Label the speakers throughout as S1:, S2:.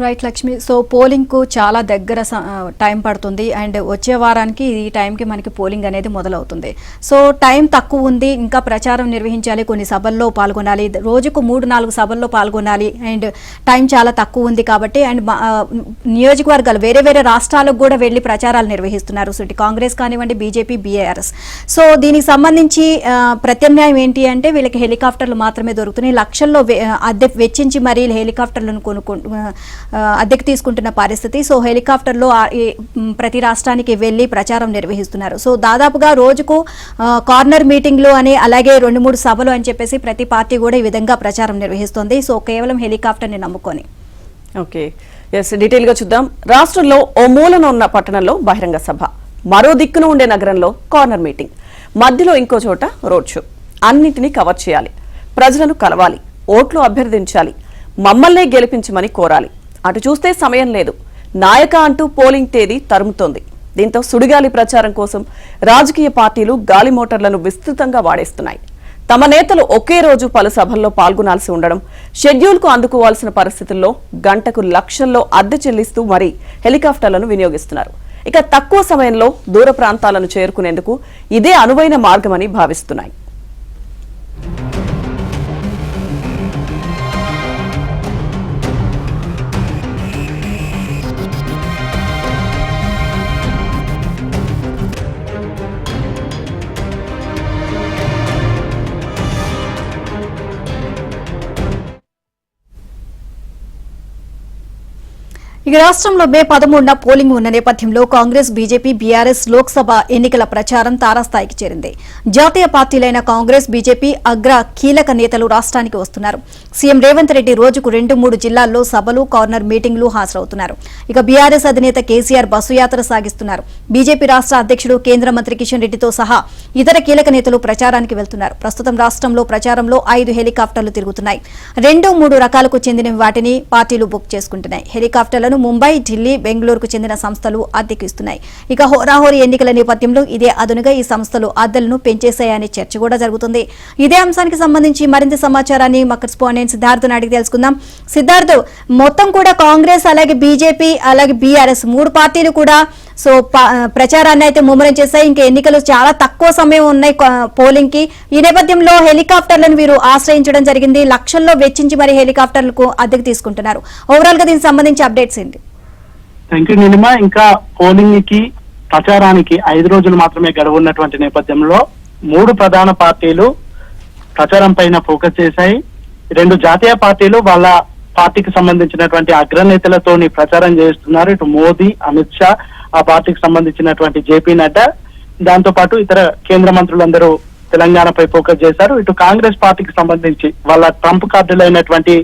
S1: Right Lakshmi. So polling కు చాలా దగ్గర టైం పడుతుంది అండ్ వచ్చే వారానికి ఈ టైంకి మనకి పోలింగ్ అనేది మొదలవుతుంది. సో టైం తక్కువ ఉంది, ఇంకా ప్రచారం నిర్వహించాలి, కొన్ని సభల్లో పాల్గొనాలి, రోజుకు 3-4 సభల్లో పాల్గొనాలి అండ్ టైం చాలా తక్కువ ఉంది కాబట్టి అండ్ నియోజకవర్గాలు వేరే వేరే రాష్ట్రాలకు కూడా వెళ్లి ప్రచారాలు నిర్వహిస్తున్నారు. సో ఇటు కాంగ్రెస్ కానివ్వండి, బీజేపీ, బీఆర్ఎస్. సో దీనికి సంబంధించి ప్రత్యామ్నాయం ఏంటి అంటే వీళ్ళకి హెలికాప్టర్లు మాత్రమే దొరుకుతున్నాయి. లక్షల్లో అద్దె వెచ్చించి మరీ హెలికాప్టర్లను అద్దెకు తీసుకుంటున్న పరిస్థితి. సో హెలికాప్టర్లో ప్రతి రాష్ట్రానికి వెళ్లి ప్రచారం నిర్వహిస్తున్నారు. సో దాదాపుగా రోజుకు కార్నర్ మీటింగ్లు అని అలాగే 2-3 సభలు అని చెప్పేసి ప్రతి పార్టీ కూడా ఈ విధంగా ప్రచారం నిర్వహిస్తోంది. సో కేవలం హెలికాప్టర్ని నమ్ముకొని.
S2: ఓకే, ఎస్, డీటెయిల్ గా చూద్దాం. రాష్ట్రంలో ఓ మూలన ఉన్న పట్టణంలో బహిరంగ సభ, మరో దిక్కున ఉండే నగరంలో కార్నర్ మీటింగ్, మధ్యలో ఇంకో చోట రోడ్ షో. అన్నింటినీ కవర్ చేయాలి, ప్రజలను కలవాలి, ఓట్లు అభ్యర్థించాలి, మమ్మల్నే గెలిపించమని కోరాలి. అటు చూస్తే సమయం లేదు, నాయక అంటూ పోలింగ్ తేదీ తరుముతోంది. దీంతో సుడిగాలి ప్రచారం కోసం రాజకీయ పార్టీలు గాలి మోటార్లను విస్తృతంగా వాడేస్తున్నాయి. తమ నేతలు ఒకే రోజు పలు సభల్లో పాల్గొనాల్సి ఉండడం, షెడ్యూల్కు అందుకోవాల్సిన పరిస్థితుల్లో గంటకు లక్షల్లో అద్దె చెల్లిస్తూ మరీ హెలికాప్టర్లను వినియోగిస్తున్నారు. ఇక తక్కువ సమయంలో దూర ప్రాంతాలను చేరుకునేందుకు ఇదే అనువైన మార్గమని భావిస్తున్నాయి.
S1: ఇక రాష్ట్రంలో మే 13న పోలింగ్ ఉన్న నేపథ్యంలో కాంగ్రెస్, బీజేపీ, బీఆర్ఎస్ లోక్సభ ఎన్నికల ప్రచారం తారాస్థాయికి చేరింది. జాతీయ పార్టీలైన కాంగ్రెస్, బీజేపీ అగ్ర కీలక నేతలు రాష్ట్రానికి వస్తున్నారు. సీఎం రేవంత్ రెడ్డి రోజుకు 2-3 జిల్లాల్లో సభలు, కార్నర్ మీటింగ్లు హాజరవుతున్నారు. ఇక బీఆర్ఎస్ అధినేత కేసీఆర్ బస్సు యాత్ర సాగిస్తున్నారు. బీజేపీ రాష్ట్ర అధ్యక్షుడు కేంద్ర మంత్రి కిషన్ రెడ్డితో సహా ఇతర కీలక నేతలు ప్రచారానికి వెళ్తున్నారు. ప్రస్తుతం రాష్ట్రంలో ప్రచారంలో 5 హెలికాప్టర్లు తిరుగుతున్నాయి. 2-3 రకాలకు చెందిన వాటిని పార్టీలు బుక్ చేసుకుంటున్నాయి. హెలికాప్టర్లను ముంబై, ఢిల్లీ, బెంగళూరుకు చెందిన సంస్థలు అద్దెకు ఇస్తున్నాయి. ఇక హోరాహోరీ ఎన్నికల నేపథ్యంలో ఇదే అదునుగా ఈ సంస్థలు అద్దెలను పెంచేశాయనే చర్చ కూడా జరుగుతుంది. ఇదే అంశానికి సంబంధించి మరింత సమాచారాన్ని మా కరెస్పాండెంట్ సిద్ధార్థ్ అడిగి తెలుసుకుందాం. సిద్ధార్థ్, మొత్తం కూడా కాంగ్రెస్ అలాగే బీజేపీ అలాగే బీఆర్ఎస్ 3 పార్టీలు కూడా సో ప్రచారాన్ని అయితే ముమ్మరం చేశాయి. ఇంకా ఎన్నికలు చాలా తక్కువ సమయం ఉన్నాయి పోలింగ్ కి. ఈ నేపథ్యంలో హెలికాప్టర్లను వీరు ఆశ్రయించడం జరిగింది. లక్షల్లో వెచ్చించి మరి హెలికాప్టర్లకు అద్దెకు తీసుకుంటున్నారు. ఓవరాల్ గా దీనికి సంబంధించి అప్డేట్స్ ఏంటి?
S3: Thank you Neelima. ఇంకా పోలింగ్ కి ప్రచారానికి 5 రోజులు మాత్రమే గడువు ఉన్నటువంటి నేపథ్యంలో 3 ప్రధాన పార్టీలు ప్రచారం పైన ఫోకస్ చేశాయి. 2 జాతీయ పార్టీలు వాళ్ళ పార్టీకి సంబంధించినటువంటి అగ్రనేతలతోని ప్రచారం చేస్తున్నారు. ఇటు మోదీ, అమిత్ షా, ఆ పార్టీకి సంబంధించినటువంటి జేపీ నడ్డా, దాంతో పాటు ఇతర కేంద్ర మంత్రులందరూ తెలంగాణపై ఫోకస్ చేశారు. ఇటు కాంగ్రెస్ పార్టీకి సంబంధించి వాళ్ళ ట్రంప్ కార్డులైనటువంటి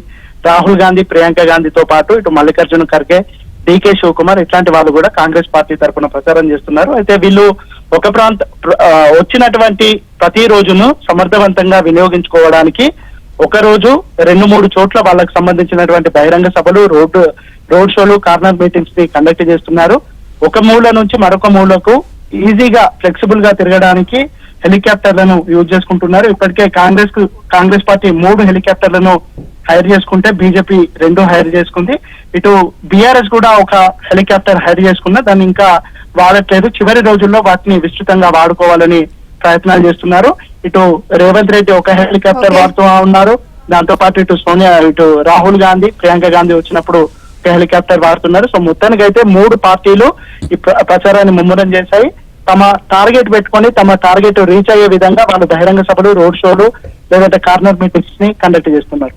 S3: రాహుల్ గాంధీ, ప్రియాంక గాంధీతో పాటు ఇటు మల్లికార్జున ఖర్గే, డీకే శివకుమార్ ఇట్లాంటి వాళ్ళు కూడా కాంగ్రెస్ పార్టీ తరఫున ప్రచారం చేస్తున్నారు. అయితే వీళ్ళు వచ్చినటువంటి ప్రతి రోజును సమర్థవంతంగా వినియోగించుకోవడానికి ఒక రోజు 2-3 చోట్ల వాళ్ళకి సంబంధించినటువంటి బహిరంగ సభలు, రోడ్ షోలు, కార్నర్ మీటింగ్స్ ని కండక్ట్ చేస్తున్నారు. ఒక మూల నుంచి మరొక మూలకు ఈజీగా ఫ్లెక్సిబుల్ గా తిరగడానికి హెలికాప్టర్లను యూజ్ చేసుకుంటున్నారు. ఇప్పటికే కాంగ్రెస్ పార్టీ 3 హెలికాప్టర్లను హైర్ చేసుకుంటే బీజేపీ 2 హైర్ చేసుకుంది. ఇటు బీఆర్ఎస్ కూడా ఒక హెలికాప్టర్ హైర్ చేసుకున్నా దాన్ని ఇంకా వాడట్లేదు. చివరి రోజుల్లో వాటిని విస్తృతంగా వాడుకోవాలని ప్రయత్నాలు చేస్తున్నారు. ఇటు రేవంత్ రెడ్డి ఒక హెలికాప్టర్ వాడుతూ ఉన్నారు. దాంతో పాటు ఇటు సోనియా, ఇటు రాహుల్ గాంధీ, ప్రియాంక గాంధీ వచ్చినప్పుడు ఒక హెలికాప్టర్ వాడుతున్నారు. సో మొత్తానికి అయితే 3 పార్టీలు ఈ ప్రచారాన్ని ముమ్మరం చేశాయి. తమ టార్గెట్ పెట్టుకొని తమ టార్గెట్ రీచ్ అయ్యే విధంగా వాళ్ళు బహిరంగ సభలు, రోడ్ షోలు లేదంటే కార్నర్ మీటింగ్స్ ని కండక్ట్ చేస్తున్నారు.